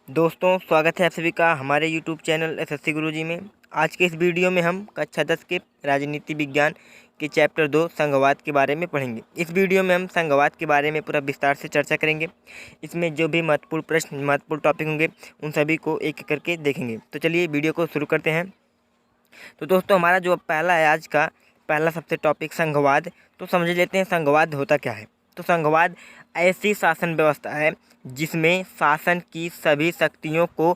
दोस्तों, स्वागत है आप सभी का हमारे YouTube चैनल एसएससी गुरुजी में। आज के इस वीडियो में हम कक्षा 10 के राजनीति विज्ञान के चैप्टर 2 संघवाद के बारे में पढ़ेंगे। इस वीडियो में हम संघवाद के बारे में पूरा विस्तार से चर्चा करेंगे। इसमें जो भी महत्वपूर्ण प्रश्न, महत्वपूर्ण टॉपिक होंगे, उन सभी को एक एक करके देखेंगे। तो चलिए वीडियो को शुरू करते हैं। तो दोस्तों, हमारा जो पहला है, आज का पहला सबसे टॉपिक संघवाद। तो समझ लेते हैं संघवाद होता क्या है। तो संघवाद ऐसी शासन व्यवस्था है जिसमें शासन की सभी शक्तियों को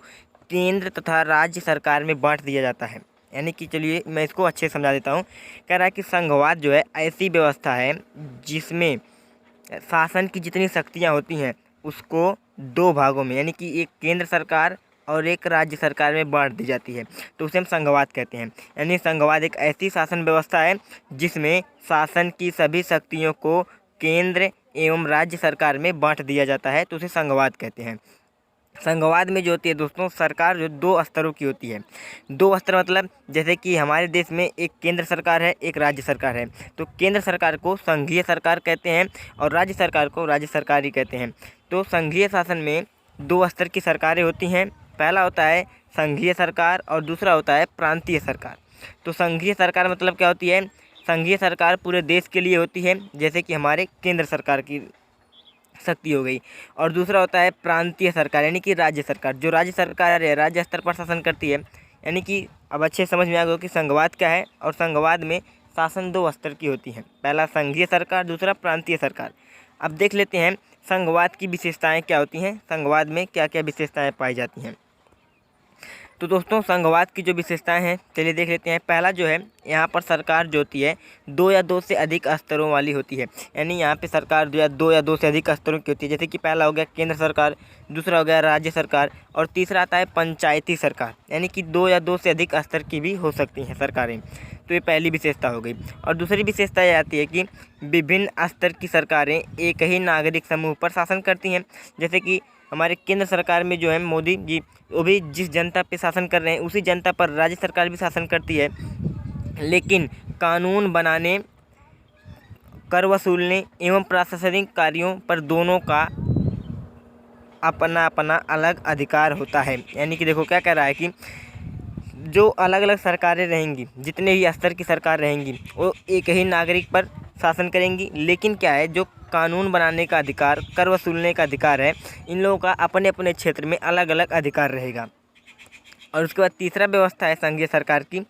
केंद्र तथा राज्य सरकार में बांट दिया जाता है। यानी कि चलिए मैं इसको अच्छे से समझा देता हूँ। कह रहा है कि संघवाद जो है ऐसी व्यवस्था है जिसमें शासन की जितनी शक्तियाँ होती हैं उसको दो भागों में, यानी कि एक केंद्र सरकार और एक राज्य सरकार में बांट दी जाती है। तो उसे हम संघवाद कहते हैं। यानी संघवाद एक ऐसी शासन व्यवस्था है जिसमें शासन की सभी शक्तियों को केंद्र एवं राज्य सरकार में बांट दिया जाता है, तो उसे संघवाद कहते हैं। संघवाद में जो होती है दोस्तों, सरकार जो दो स्तरों की होती है। दो स्तर मतलब जैसे कि हमारे देश में एक केंद्र सरकार है, एक राज्य सरकार है। तो केंद्र सरकार को संघीय सरकार कहते हैं और राज्य सरकार को राज्य सरकार ही कहते हैं। तो संघीय शासन में दो स्तर की सरकारें होती हैं। पहला होता है संघीय सरकार और दूसरा होता है प्रांतीय सरकार। तो संघीय सरकार मतलब क्या होती है? संघीय सरकार पूरे देश के लिए होती है, जैसे कि हमारे केंद्र सरकार की शक्ति हो गई। और दूसरा होता है प्रांतीय सरकार, यानी कि राज्य सरकार। जो राज्य सरकार है, राज्य स्तर पर शासन करती है। यानी कि अब अच्छे समझ में आ गया कि संघवाद क्या है। और संघवाद में शासन दो स्तर की होती है, पहला संघीय सरकार, दूसरा प्रांतीय सरकार। अब देख लेते हैं संघवाद की विशेषताएँ क्या होती हैं, संघवाद में क्या क्या विशेषताएँ पाई जाती हैं। तो दोस्तों, संघवाद की जो विशेषताएं हैं चलिए देख लेते हैं। पहला जो है, यहाँ पर सरकार जो होती है दो या दो से अधिक स्तरों वाली होती है। यानी यहाँ पे सरकार जो है दो या दो से अधिक स्तरों की होती है। जैसे कि पहला हो गया केंद्र सरकार, दूसरा हो गया राज्य सरकार और तीसरा आता है पंचायती सरकार। यानी कि दो या दो से अधिक स्तर की भी हो सकती हैं सरकारें। तो ये पहली विशेषता हो गई। और दूसरी विशेषता ये आती है कि विभिन्न स्तर की सरकारें एक ही नागरिक समूह पर शासन करती हैं। जैसे कि हमारे केंद्र सरकार में जो है मोदी जी, वो भी जिस जनता पे शासन कर रहे हैं उसी जनता पर राज्य सरकार भी शासन करती है। लेकिन कानून बनाने, कर वसूलने एवं प्रशासनिक कार्यों पर दोनों का अपना अपना अलग अधिकार होता है। यानी कि देखो क्या कह रहा है कि जो अलग अलग सरकारें रहेंगी, जितने भी स्तर की सरकार रहेंगी, वो एक ही नागरिक पर शासन करेंगी। लेकिन क्या है, जो कानून बनाने का अधिकार, कर वसूलने का अधिकार है, इन लोगों का अपने अपने क्षेत्र में अलग अलग अधिकार रहेगा। और उसके बाद तीसरा व्यवस्था है संघीय सरकार की।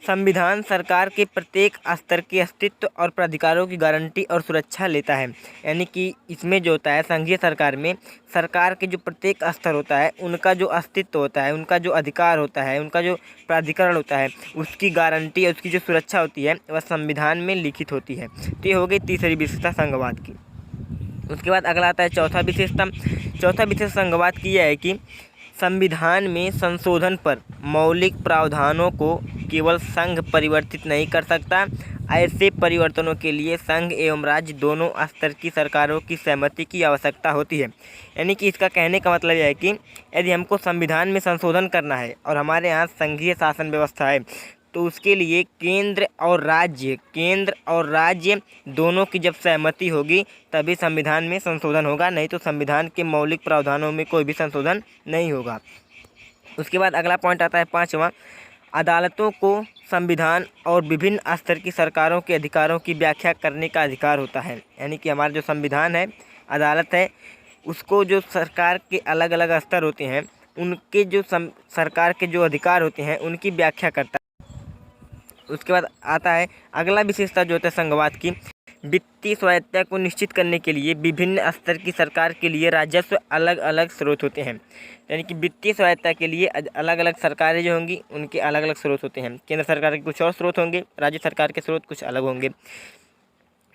संविधान सरकार के प्रत्येक स्तर के अस्तित्व और प्राधिकारों की गारंटी और सुरक्षा लेता है। यानी कि इसमें जो होता है संघीय सरकार में, सरकार के जो प्रत्येक स्तर होता है उनका जो अस्तित्व होता है, उनका जो अधिकार होता है, उनका जो प्राधिकरण होता है, उसकी गारंटी और उसकी जो सुरक्षा होती है वह संविधान में लिखित होती है। तो ये हो गई तीसरी विशेषता संघवाद की। उसके बाद अगला आता है चौथा विशेषता। चौथा विशेषता संघवाद की यह है कि संविधान में संशोधन पर मौलिक प्रावधानों को केवल संघ परिवर्तित नहीं कर सकता। ऐसे परिवर्तनों के लिए संघ एवं राज्य दोनों स्तर की सरकारों की सहमति की आवश्यकता होती है। यानी कि इसका कहने का मतलब यह है कि यदि हमको संविधान में संशोधन करना है और हमारे यहाँ संघीय शासन व्यवस्था है, तो उसके लिए केंद्र और राज्य दोनों की जब सहमति होगी तभी संविधान में संशोधन होगा, नहीं तो संविधान के मौलिक प्रावधानों में कोई भी संशोधन नहीं होगा। उसके बाद अगला पॉइंट आता है पाँचवा। अदालतों को संविधान और विभिन्न स्तर की सरकारों के अधिकारों की व्याख्या करने का अधिकार होता है। यानी कि हमारा जो संविधान है, अदालत है, उसको जो सरकार के अलग अलग स्तर होते हैं उनके जो सरकार के जो अधिकार होते हैं उनकी व्याख्या करता है। उसके बाद आता है अगला विशेषता जो होता है संघवाद की। वित्तीय स्वायत्तता को निश्चित करने के लिए विभिन्न स्तर की सरकार के लिए राजस्व अलग अलग स्रोत होते हैं। यानी कि वित्तीय स्वायत्तता के लिए अलग अलग सरकारें जो होंगी उनके अलग अलग स्रोत होते हैं। केंद्र सरकार के कुछ और स्रोत होंगे, राज्य सरकार के स्रोत कुछ अलग होंगे।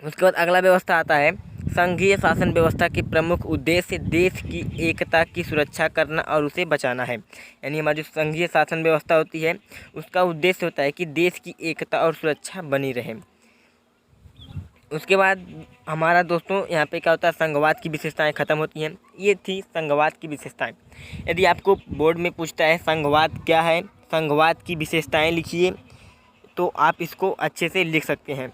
उसके बाद अगला व्यवस्था आता है संघीय शासन व्यवस्था के प्रमुख उद्देश्य देश की एकता की सुरक्षा करना और उसे बचाना है। यानी हमारी जो संघीय शासन व्यवस्था होती है उसका उद्देश्य होता है कि देश की एकता और सुरक्षा बनी रहे। उसके बाद हमारा दोस्तों यहाँ पे क्या होता है, संघवाद की विशेषताएं खत्म होती हैं। ये थी संघवाद की विशेषताएं। यदि आपको बोर्ड में पूछता है संघवाद क्या है, संघवाद की विशेषताएं लिखिए, तो आप इसको अच्छे से लिख सकते हैं।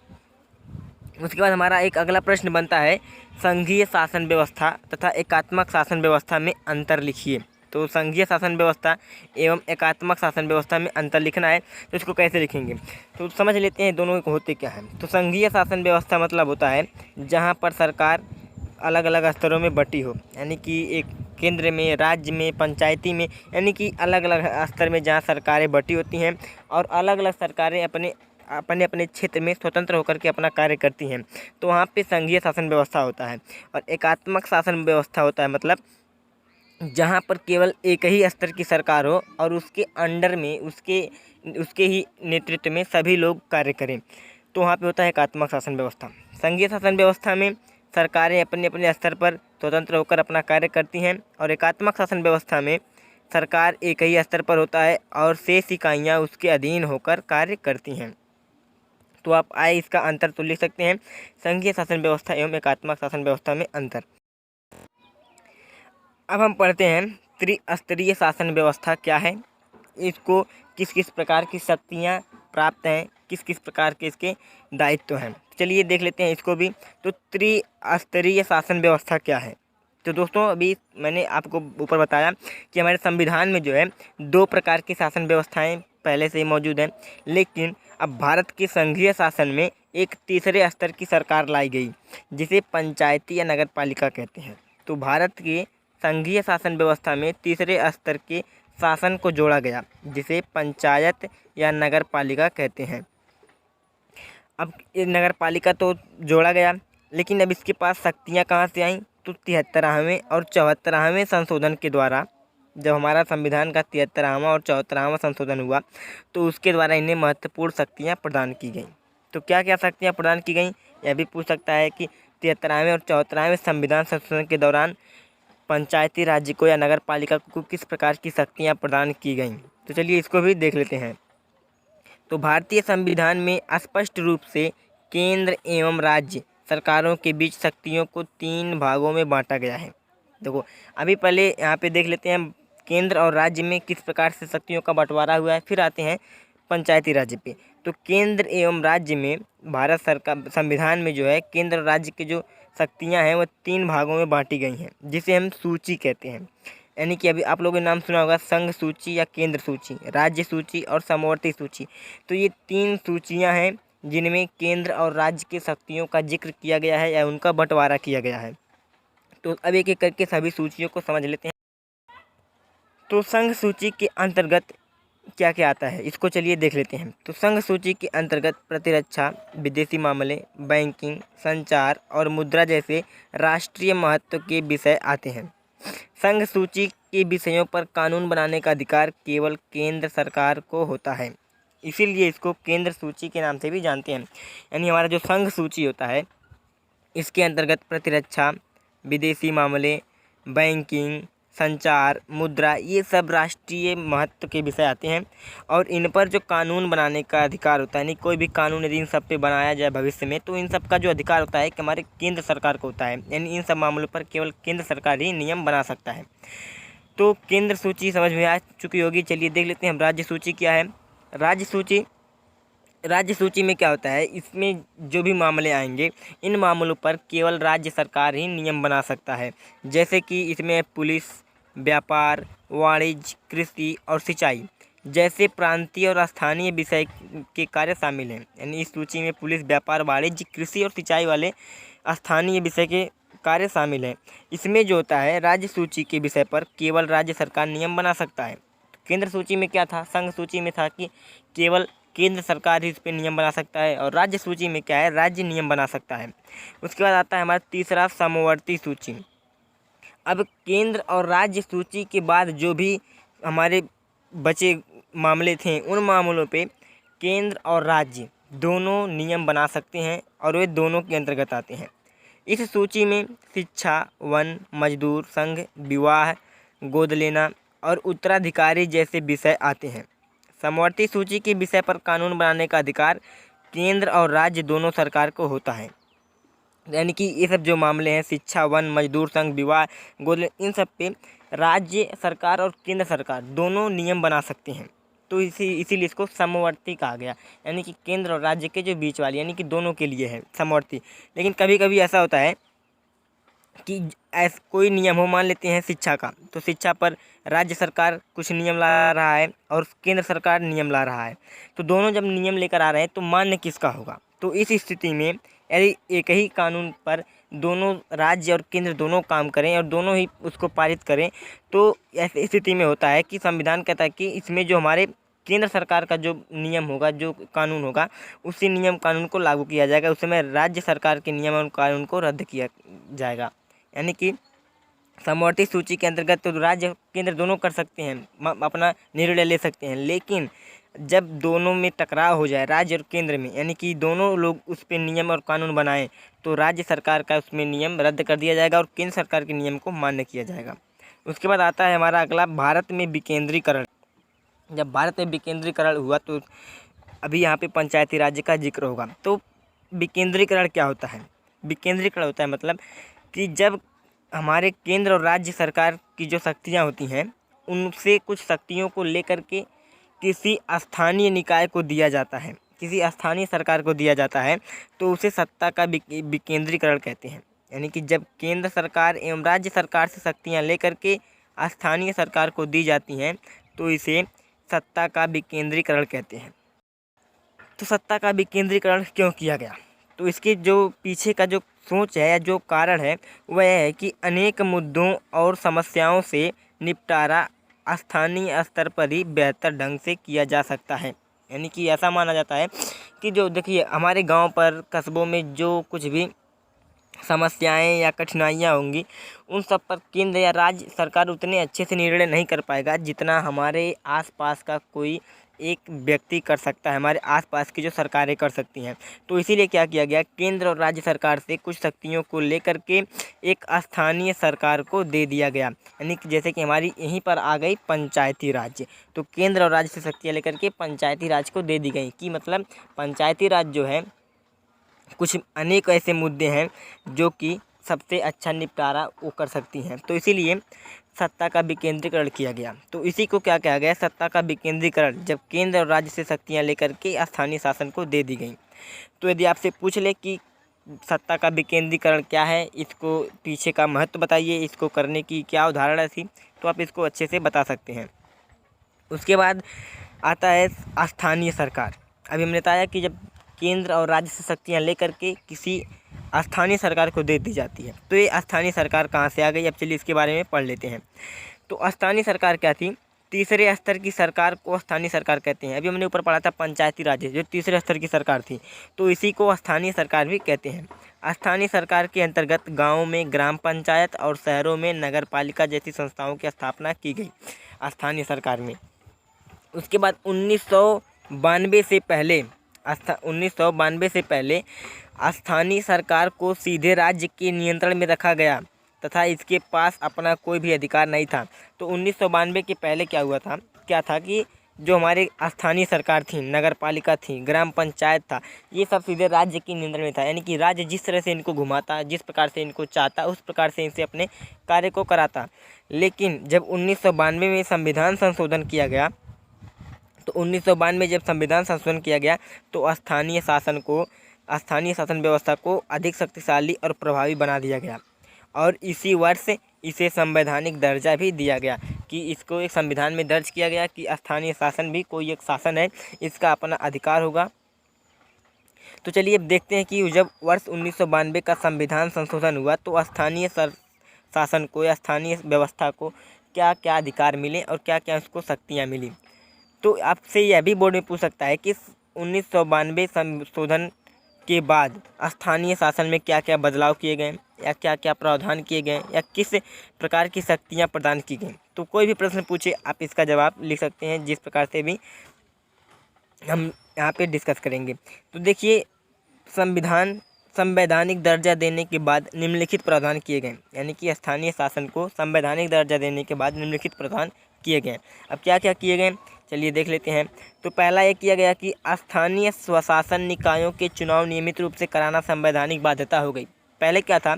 उसके बाद हमारा एक अगला प्रश्न बनता है संघीय शासन व्यवस्था तथा एकात्मक शासन व्यवस्था में अंतर लिखिए। तो संघीय शासन व्यवस्था एवं एकात्मक शासन व्यवस्था में अंतर लिखना है, तो इसको कैसे लिखेंगे तो समझ लेते हैं दोनों को होते क्या है। तो संघीय शासन व्यवस्था मतलब होता है जहाँ पर सरकार अलग अलग स्तरों में बटी हो, यानी कि एक केंद्र में, राज्य में, पंचायती में, यानी कि अलग अलग स्तर में जहाँ सरकारें बटी होती हैं और अलग अलग सरकारें अपने अपने अपने क्षेत्र में स्वतंत्र होकर के अपना कार्य करती हैं, तो वहाँ पे संघीय शासन व्यवस्था होता है। और एकात्मक शासन व्यवस्था होता है मतलब जहाँ पर केवल एक ही स्तर की सरकार हो और उसके अंडर में उसके ही नेतृत्व में सभी लोग कार्य करें, तो वहाँ पे होता है एकात्मक शासन व्यवस्था। संघीय शासन व्यवस्था में सरकारें अपने अपने स्तर पर स्वतंत्र होकर अपना कार्य करती हैं और एकात्मक शासन व्यवस्था में सरकार एक ही स्तर पर होता है और शेष इकाइयाँ उसके अधीन होकर कार्य करती हैं। तो आप आए इसका अंतर तो लिख सकते हैं, संघीय शासन व्यवस्था एवं एकात्मक शासन व्यवस्था में अंतर। अब हम पढ़ते हैं त्रिस्तरीय शासन व्यवस्था क्या है, इसको किस किस प्रकार की शक्तियाँ प्राप्त हैं, किस किस प्रकार के इसके दायित्व हैं। चलिए देख लेते हैं इसको भी। तो त्रिस्तरीय शासन व्यवस्था क्या है। तो दोस्तों अभी मैंने आपको ऊपर बताया कि हमारे संविधान में जो है 2 प्रकार की शासन व्यवस्थाएं पहले से ही मौजूद हैं, लेकिन अब भारत के संघीय शासन में एक तीसरे स्तर की सरकार लाई गई जिसे पंचायती या नगर पालिका कहते हैं। तो भारत के संघीय शासन व्यवस्था में तीसरे स्तर के शासन को जोड़ा गया जिसे पंचायत या नगर पालिका कहते हैं। अब ये नगर पालिका तो जोड़ा गया, लेकिन अब इसके पास शक्तियाँ कहाँ से आईं, तो 73वें और 74वें संशोधन के द्वारा, जब हमारा संविधान का 73वां और 74वां संशोधन हुआ तो उसके द्वारा इन्हें महत्वपूर्ण शक्तियाँ प्रदान की गईं। तो क्या क्या शक्तियाँ प्रदान की गईं, यह भी पूछ सकता है कि 73वें और 74वें संविधान संशोधन के दौरान पंचायती राज्य को या नगर पालिका को किस प्रकार की शक्तियाँ प्रदान की गईं। तो चलिए इसको भी देख लेते हैं। तो भारतीय संविधान में स्पष्ट रूप से केंद्र एवं राज्य सरकारों के बीच शक्तियों को 3 भागों में बांटा गया है। देखो अभी पहले यहाँ पे देख लेते हैं केंद्र और राज्य में किस प्रकार से शक्तियों का बंटवारा हुआ है, फिर आते हैं पंचायती राज्य पे। तो केंद्र एवं राज्य में भारत सरकार संविधान में जो है केंद्र और राज्य की जो शक्तियाँ हैं वो 3 भागों में बांटी गई हैं जिसे हम सूची कहते हैं। यानी कि अभी आप लोगों ने नाम सुना होगा संघ सूची या केंद्र सूची, राज्य सूची और समवर्ती सूची। तो ये 3 सूचियां हैं जिनमें केंद्र और राज्य की शक्तियों का जिक्र किया गया है या उनका बंटवारा किया गया है। तो अब एक एक करके सभी सूचियों को समझ लेते हैं। तो संघ सूची के अंतर्गत क्या क्या आता है इसको चलिए देख लेते हैं। तो संघ सूची के अंतर्गत प्रतिरक्षा, विदेशी मामले, बैंकिंग, संचार और मुद्रा जैसे राष्ट्रीय महत्व के विषय आते हैं। संघ सूची के विषयों पर कानून बनाने का अधिकार केवल केंद्र सरकार को होता है, इसीलिए इसको केंद्र सूची के नाम से भी जानते हैं। यानी हमारा जो संघ सूची होता है इसके अंतर्गत प्रतिरक्षा, विदेशी मामले, बैंकिंग, संचार, मुद्रा ये सब राष्ट्रीय महत्व के विषय आते हैं और इन पर जो कानून बनाने का अधिकार होता है, यानी कोई भी कानून यदि इन सब पे बनाया जाए भविष्य में तो इन सब का जो अधिकार होता है कि हमारे केंद्र सरकार को होता है। यानी इन सब मामलों पर केवल केंद्र सरकार ही नियम बना सकता है। तो केंद्र सूची समझ में आ चुकी होगी। चलिए देख लेते हैं हम राज्य सूची क्या है। राज्य सूची में क्या होता है, इसमें जो भी मामले आएंगे इन मामलों पर केवल राज्य सरकार ही नियम बना सकता है। जैसे कि इसमें पुलिस, व्यापार, वाणिज्य, कृषि और सिंचाई जैसे प्रांतीय और स्थानीय विषय के कार्य शामिल हैं। यानी इस सूची में पुलिस, व्यापार, वाणिज्य, कृषि और सिंचाई वाले स्थानीय विषय के कार्य शामिल हैं। इसमें जो होता है राज्य सूची के विषय पर केवल राज्य सरकार नियम बना सकता है। केंद्र सूची में क्या था, संघ सूची में था कि केवल केंद्र सरकार ही इस पर नियम बना सकता है और राज्य सूची में क्या है, राज्य नियम बना सकता है। उसके बाद आता है हमारा तीसरा समवर्ती सूची। अब केंद्र और राज्य सूची के बाद जो भी हमारे बचे मामले थे उन मामलों पे केंद्र और राज्य दोनों नियम बना सकते हैं और वे दोनों के अंतर्गत आते हैं। इस सूची में शिक्षा, वन, मजदूर संघ, विवाह, गोद लेना और उत्तराधिकारी जैसे विषय आते हैं। समवर्ती सूची के विषय पर कानून बनाने का अधिकार केंद्र और राज्य दोनों सरकार को होता है। यानी कि ये सब जो मामले हैं शिक्षा, वन, मजदूर संघ, विवाह, गोद लेना, इन सब पे राज्य सरकार और केंद्र सरकार दोनों नियम बना सकते हैं। तो इसीलिए इसको समवर्ती कहा गया। यानी कि केंद्र और राज्य के जो बीच वाली, यानी कि दोनों के लिए है समवर्ती। लेकिन कभी कभी ऐसा होता है कि ऐसा कोई नियम हो, मान लेते हैं शिक्षा का, तो शिक्षा पर राज्य सरकार कुछ नियम ला रहा है और केंद्र सरकार नियम ला रहा है, तो दोनों जब नियम लेकर आ रहे हैं तो मान्य किसका होगा। तो इस स्थिति में यदि एक ही कानून पर दोनों राज्य और केंद्र दोनों काम करें और दोनों ही उसको पारित करें, तो ऐसी स्थिति में होता है कि संविधान कहता है कि इसमें जो हमारे केंद्र सरकार का जो नियम होगा, जो कानून होगा, उसी नियम कानून को लागू किया जाएगा। उस समय राज्य सरकार के नियम और कानून को रद्द किया जाएगा। यानी कि समवर्ती सूची के अंतर्गत तो राज्य केंद्र दोनों कर सकते हैं, अपना निर्णय ले सकते हैं, लेकिन जब दोनों में टकराव हो जाए राज्य और केंद्र में, यानी कि दोनों लोग उस पर नियम और कानून बनाएं, तो राज्य सरकार का उसमें नियम रद्द कर दिया जाएगा और केंद्र सरकार के नियम को मान्य किया जाएगा। उसके बाद आता है हमारा अगला, भारत में विकेंद्रीकरण। जब भारत में विकेंद्रीकरण हुआ तो अभी यहाँ पे पंचायती राज्य का जिक्र होगा। तो विकेंद्रीकरण क्या होता है? विकेंद्रीकरण होता है मतलब कि जब हमारे केंद्र और राज्य सरकार की जो शक्तियाँ होती हैं, उनसे कुछ शक्तियों को लेकर के किसी स्थानीय निकाय को दिया जाता है, किसी स्थानीय सरकार को दिया जाता है, तो उसे सत्ता का विकेंद्रीकरण कहते हैं। यानी कि जब केंद्र सरकार एवं राज्य सरकार से शक्तियाँ लेकर के स्थानीय सरकार को दी जाती हैं, तो इसे सत्ता का विकेंद्रीकरण कहते हैं। तो सत्ता का विकेंद्रीकरण क्यों किया गया? तो इसके जो पीछे का जो सोच है या जो कारण है वह है कि अनेक मुद्दों और समस्याओं से निपटारा स्थानीय स्तर पर ही बेहतर ढंग से किया जा सकता है। यानी कि ऐसा माना जाता है कि जो देखिए हमारे गांव पर कस्बों में जो कुछ भी समस्याएं या कठिनाइयां होंगी, उन सब पर केंद्र या राज्य सरकार उतने अच्छे से निर्णय नहीं कर पाएगा जितना हमारे आसपास का कोई एक व्यक्ति कर सकता है, हमारे आसपास की जो सरकारें कर सकती हैं। तो इसीलिए क्या किया गया, केंद्र और राज्य सरकार से कुछ शक्तियों को लेकर के एक स्थानीय सरकार को दे दिया गया। यानी कि जैसे कि हमारी यहीं पर आ गई पंचायती राज्य, तो केंद्र और राज्य से शक्तियाँ लेकर के पंचायती राज को दे दी गई कि मतलब पंचायती राज जो है कुछ अनेक ऐसे मुद्दे हैं जो कि सबसे अच्छा निपटारा वो कर सकती हैं। तो इसीलिए सत्ता का विकेंद्रीकरण किया गया। तो इसी को क्या कहा गया, सत्ता का विकेंद्रीकरण, जब केंद्र और राज्य से शक्तियाँ लेकर के स्थानीय शासन को दे दी गई। तो यदि आपसे पूछ ले कि सत्ता का विकेंद्रीकरण क्या है, इसको पीछे का महत्व बताइए, इसको करने की क्या उदाहरण थी, तो आप इसको अच्छे से बता सकते हैं। उसके बाद आता है स्थानीय सरकार। अभी हमने बताया कि जब केंद्र और राज्य से शक्तियाँ लेकर के किसी स्थानीय सरकार को दे दी जाती है, तो ये स्थानीय सरकार कहाँ से आ गई, अब चलिए इसके बारे में पढ़ लेते हैं। तो स्थानीय सरकार क्या थी? तीसरे स्तर की सरकार को स्थानीय सरकार कहते हैं। अभी हमने ऊपर पढ़ा था पंचायती राज जो तीसरे स्तर की सरकार थी, तो इसी को स्थानीय सरकार भी कहते हैं। स्थानीय सरकार के अंतर्गत गाँव में ग्राम पंचायत और शहरों में नगर पालिका जैसी संस्थाओं की स्थापना की गई स्थानीय सरकार में। उसके बाद 1992 से पहले स्थानीय सरकार को सीधे राज्य के नियंत्रण में रखा गया तथा इसके पास अपना कोई भी अधिकार नहीं था। तो 1992 के पहले क्या था कि जो हमारे स्थानीय सरकार थी, नगर पालिका थी, ग्राम पंचायत था, ये सब सीधे राज्य के नियंत्रण में था। यानी कि राज्य जिस तरह से इनको घुमाता, जिस प्रकार से इनको चाहता, उस प्रकार से इनसे अपने कार्य को कराता। लेकिन जब 1992 में संविधान संशोधन किया गया, तो 1992 जब संविधान संशोधन किया गया तो स्थानीय शासन व्यवस्था को अधिक शक्तिशाली और प्रभावी बना दिया गया और इसी वर्ष इसे संवैधानिक दर्जा भी दिया गया कि इसको एक संविधान में दर्ज किया गया कि स्थानीय शासन भी कोई एक शासन है, इसका अपना अधिकार होगा। तो चलिए अब देखते हैं कि जब वर्ष 1992 का संविधान संशोधन हुआ तो स्थानीय शासन को या स्थानीय व्यवस्था को क्या क्या अधिकार मिले और क्या क्या उसको शक्तियाँ मिली। तो आपसे यह भी बोर्ड में पूछ सकता है कि 1992 संशोधन के बाद स्थानीय शासन में क्या क्या बदलाव किए गए या क्या क्या प्रावधान किए गए या किस प्रकार की शक्तियां प्रदान की गई। तो कोई भी प्रश्न पूछे आप इसका जवाब लिख सकते हैं, जिस प्रकार से भी हम यहाँ पे डिस्कस करेंगे। तो देखिए संवैधानिक दर्जा देने के बाद निम्नलिखित प्रावधान किए गए, यानी कि स्थानीय शासन को संवैधानिक दर्जा देने के बाद निम्नलिखित प्रावधान किए गए। अब क्या क्या किए गए चलिए देख लेते हैं। तो पहला ये किया गया कि स्थानीय स्वशासन निकायों के चुनाव नियमित रूप से कराना संवैधानिक बाध्यता हो गई। पहले क्या था,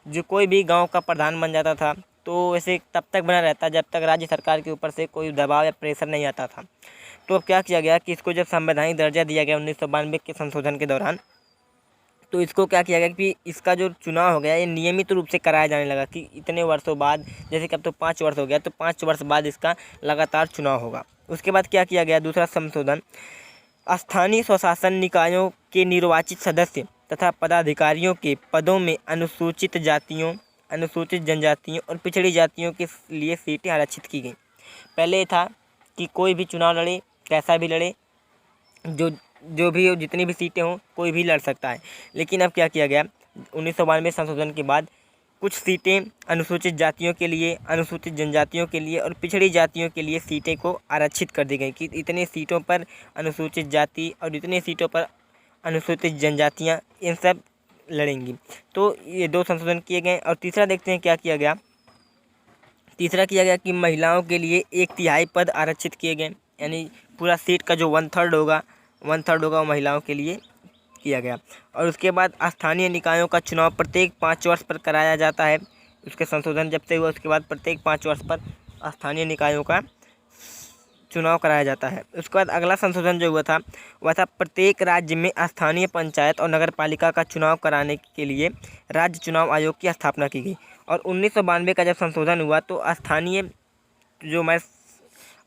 जो कोई भी गांव का प्रधान बन जाता था तो वैसे तब तक बना रहता जब तक राज्य सरकार के ऊपर से कोई दबाव या प्रेशर नहीं आता था। तो अब क्या किया गया कि इसको जब संवैधानिक दर्जा दिया गया 1992 के संशोधन के दौरान, तो इसको क्या किया गया कि इसका जो चुनाव हो गया ये नियमित रूप से कराया जाने लगा कि इतने वर्षों बाद, जैसे कि अब तो 5 वर्ष हो गया, तो 5 वर्ष बाद इसका लगातार चुनाव होगा। उसके बाद क्या किया गया, दूसरा संशोधन, स्थानीय स्वशासन निकायों के निर्वाचित सदस्य तथा पदाधिकारियों के पदों में अनुसूचित जातियों, अनुसूचित जनजातियों और पिछड़ी जातियों के लिए सीटें आरक्षित की गई। पहले ये था कि कोई भी चुनाव लड़े, कैसा भी लड़े, जो भी हो, जितनी भी सीटें हों, कोई भी लड़ सकता है। लेकिन अब क्या किया गया, 1992 संशोधन के बाद कुछ सीटें अनुसूचित जातियों के लिए, अनुसूचित जनजातियों के लिए और पिछड़ी जातियों के लिए सीटें को आरक्षित कर दी गई कि इतने सीटों पर अनुसूचित जाति और इतने सीटों पर अनुसूचित जनजातियाँ इन सब लड़ेंगी। तो ये 2 संशोधन किए गए। और तीसरा देखते हैं क्या किया गया। तीसरा किया गया कि महिलाओं के लिए 1/3 पद आरक्षित किए गए, यानी पूरा सीट का जो 1/3 होगा वो महिलाओं के लिए किया गया। और उसके बाद स्थानीय निकायों का चुनाव प्रत्येक 5 वर्ष पर कराया जाता है। उसके संशोधन जब से हुआ उसके बाद प्रत्येक 5 वर्ष पर स्थानीय निकायों का चुनाव कराया जाता है। उसके बाद अगला संशोधन जो हुआ था वह था प्रत्येक राज्य में स्थानीय पंचायत और नगर पालिका का चुनाव कराने के लिए राज्य चुनाव आयोग की स्थापना की गई। और 1992 का जब संशोधन हुआ तो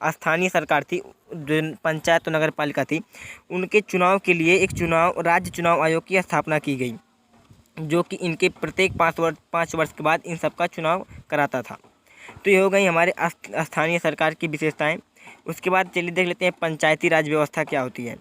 स्थानीय सरकार थी, जो पंचायत और नगर पालिका थी, उनके चुनाव के लिए एक राज्य चुनाव आयोग की स्थापना की गई, जो कि इनके प्रत्येक 5 वर्ष के बाद इन सब का चुनाव कराता था। तो ये हो गई हमारे स्थानीय सरकार की विशेषताएं। उसके बाद चलिए देख लेते हैं पंचायती राज व्यवस्था क्या होती है।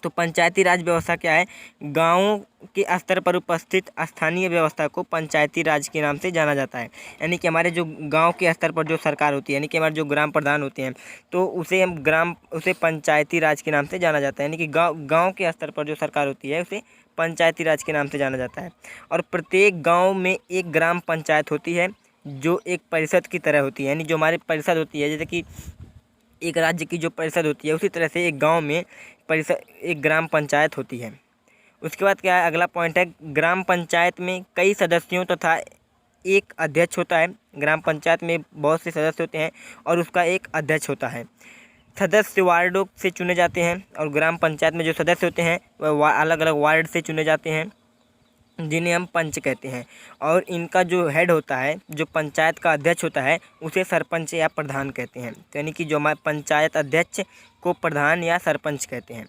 तो पंचायती राज व्यवस्था क्या है, गाँवों के स्तर पर उपस्थित स्थानीय व्यवस्था को पंचायती राज के नाम से जाना जाता है। यानी कि हमारे जो गांव के स्तर पर जो सरकार होती है, यानी कि हमारे जो ग्राम प्रधान होते हैं, तो उसे पंचायती राज के नाम से जाना जाता है। यानी कि गाँव के स्तर पर जो सरकार होती है उसे पंचायती राज के नाम से जाना जाता है। और प्रत्येक गाँव में एक ग्राम पंचायत होती है जो एक परिषद की तरह होती है। यानी जो हमारी परिषद होती है, जैसे कि एक राज्य की जो परिषद होती है, उसी तरह से एक गांव में परिषद, एक ग्राम पंचायत होती है। उसके बाद क्या है, अगला पॉइंट है, ग्राम पंचायत में कई सदस्यों तथा एक अध्यक्ष होता है। ग्राम पंचायत में बहुत से सदस्य होते हैं और उसका एक अध्यक्ष होता है। सदस्य वार्डों से चुने जाते हैं और ग्राम पंचायत में जो सदस्य होते हैं वह अलग अलग वार्ड से चुने जाते हैं, जिन्हें हम पंच कहते हैं। और इनका जो हेड होता है, जो पंचायत का अध्यक्ष होता है, उसे सरपंच या प्रधान कहते हैं। यानी कि जो हमारे पंचायत अध्यक्ष को प्रधान या सरपंच कहते हैं।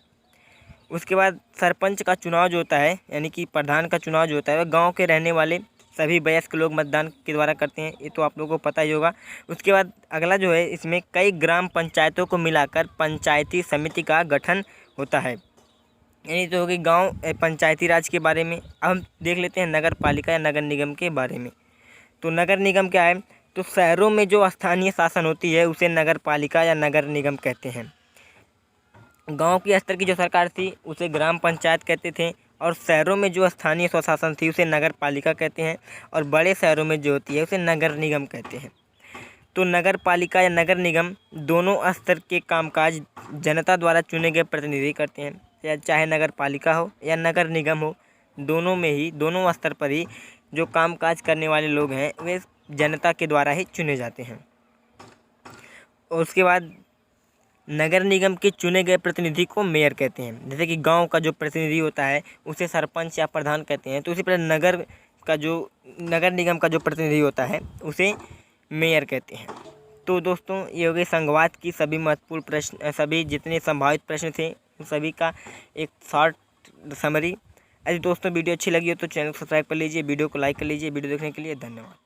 उसके बाद सरपंच का चुनाव जो होता है, यानी कि प्रधान का चुनाव जो होता है, वह गाँव के रहने वाले सभी वयस्क लोग मतदान के द्वारा करते हैं। ये तो आप लोगों को पता ही होगा। उसके बाद अगला जो है, इसमें कई ग्राम पंचायतों को मिलाकर पंचायती समिति का गठन होता है। यानी तो होगी गांव पंचायती राज के बारे में। अब हम देख लेते हैं नगर पालिका या नगर निगम के बारे में। तो नगर निगम क्या है, तो शहरों में जो स्थानीय शासन होती है उसे नगर पालिका या नगर निगम कहते हैं। गांव के स्तर की जो सरकार थी उसे ग्राम पंचायत कहते थे, और शहरों में जो स्थानीय स्वशासन थी उसे नगर पालिका कहते हैं, और बड़े शहरों में जो होती है उसे नगर निगम कहते हैं। तो नगर पालिका या नगर निगम दोनों स्तर के कामकाज जनता द्वारा चुने गए प्रतिनिधि करते हैं। या चाहे नगर पालिका हो या नगर निगम हो, दोनों स्तर पर ही जो कामकाज करने वाले लोग हैं वे जनता के द्वारा ही चुने जाते हैं। और उसके बाद नगर निगम के चुने गए प्रतिनिधि को मेयर कहते हैं। जैसे कि गांव का जो प्रतिनिधि होता है उसे सरपंच या प्रधान कहते हैं, तो उसी प्रकार नगर निगम का जो प्रतिनिधि होता है उसे मेयर कहते हैं। तो दोस्तों ये हो गई संघवाद की सभी महत्वपूर्ण प्रश्न, सभी जितने संभावित प्रश्न थे सभी का एक शॉर्ट समरी। यदि दोस्तों वीडियो अच्छी लगी हो तो चैनल को सब्सक्राइब कर लीजिए, वीडियो को लाइक कर लीजिए। वीडियो देखने के लिए धन्यवाद।